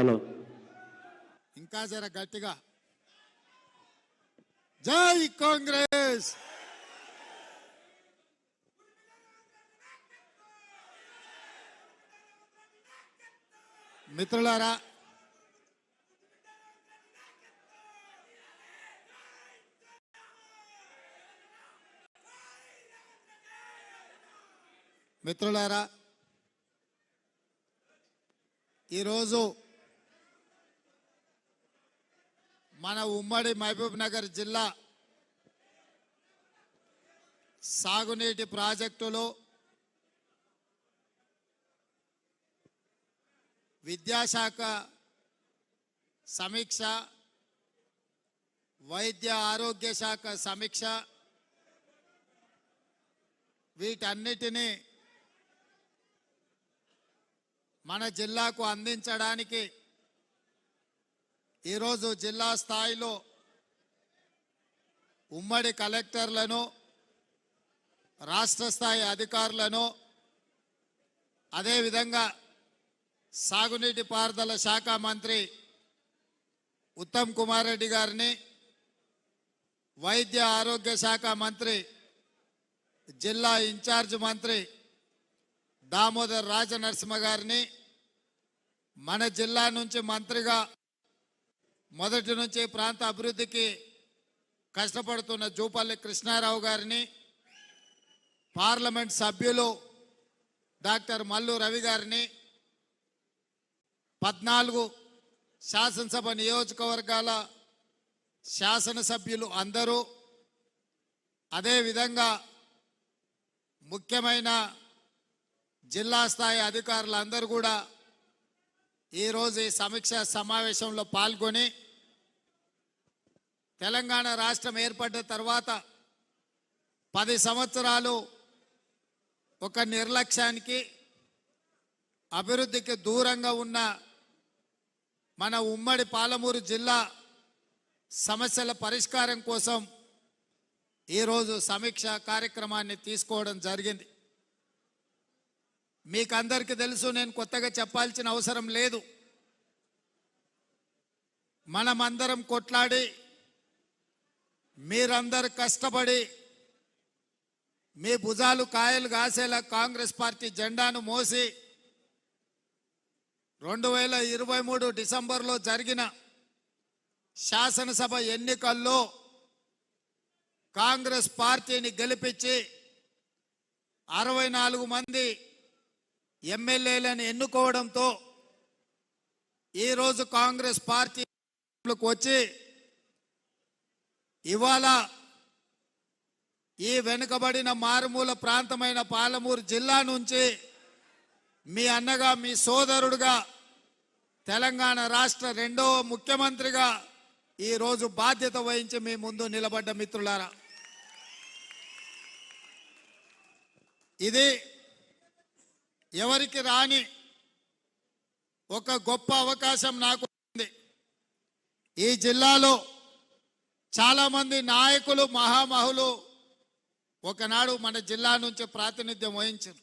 Hello ఇంకా జర గట్టిగా జై కాంగ్రెస్. మిత్రులారా, ఈరోజు మన ఉమ్మడి మహబూబ్ నగర్ జిల్లా సాగునీటి ప్రాజెక్టులు, విద్యాశాఖ సమీక్ష, వైద్య ఆరోగ్య శాఖ సమీక్ష, వీటన్నిటినీ మన జిల్లాకు అందించడానికి ఈరోజు జిల్లా స్థాయిలో ఉమ్మడి కలెక్టర్లను, రాష్ట్ర స్థాయి అధికారులను, అదేవిధంగా సాగునీటి పారుదల శాఖ మంత్రి ఉత్తమ్ కుమార్ రెడ్డి గారిని, వైద్య ఆరోగ్య శాఖ మంత్రి జిల్లా ఇన్ఛార్జ్ మంత్రి దామోదర్ రాజనరసింహ గారిని, మన జిల్లా నుంచి మంత్రిగా మొదటి నుంచి ప్రాంత అభివృద్ధికి కష్టపడుతున్న జూపల్లి కృష్ణారావు గారిని, పార్లమెంట్ సభ్యులు డాక్టర్ మల్లు రవి గారిని, 14 శాసనసభ నియోజకవర్గాల శాసనసభ్యులు అందరూ, అదేవిధంగా ముఖ్యమైన జిల్లా స్థాయి అధికారులందరూ కూడా ఈరోజు ఈ సమీక్ష సమావేశంలో పాల్గొని తెలంగాణ రాష్ట్రం ఏర్పడ్డ తర్వాత 10 సంవత్సరాలు ఒక నిర్లక్ష్యానికి, అభివృద్ధికి దూరంగా ఉన్న మన ఉమ్మడి పాలమూరు జిల్లా సమస్యల పరిష్కారం కోసం ఈరోజు సమీక్ష కార్యక్రమాన్ని తీసుకోవడం జరిగింది. మీకు అందరికీ తెలుసు, నేను కొత్తగా చెప్పాల్సిన అవసరం లేదు. మనమందరం కొట్లాడి, మీరందరూ కష్టపడి, మీ భుజాలు కాయలు కాసేలా కాంగ్రెస్ పార్టీ జెండాను మోసి 2023 డిసెంబర్లో జరిగిన శాసనసభ ఎన్నికల్లో కాంగ్రెస్ పార్టీని గెలిపించి 64 మంది ఎమ్మెల్యేలను ఎన్నుకోవడంతో ఈరోజు కాంగ్రెస్ పార్టీకి వచ్చి ఇవాళ ఈ వెనుకబడిన మారుమూల ప్రాంతమైన పాలమూరు జిల్లా నుంచి మీ అన్నగా, మీ సోదరుడుగా, తెలంగాణ రాష్ట్ర 2వ ముఖ్యమంత్రిగా ఈరోజు బాధ్యత వహించి మీ ముందు నిలబడ్డ మిత్రులారా, ఇది ఎవరికి రాని ఒక గొప్ప అవకాశం నాకు ఉంది. ఈ జిల్లాలో చాలామంది నాయకులు, మహామహులు ఒకనాడు మన జిల్లా నుంచి ప్రాతినిధ్యం వహించారు.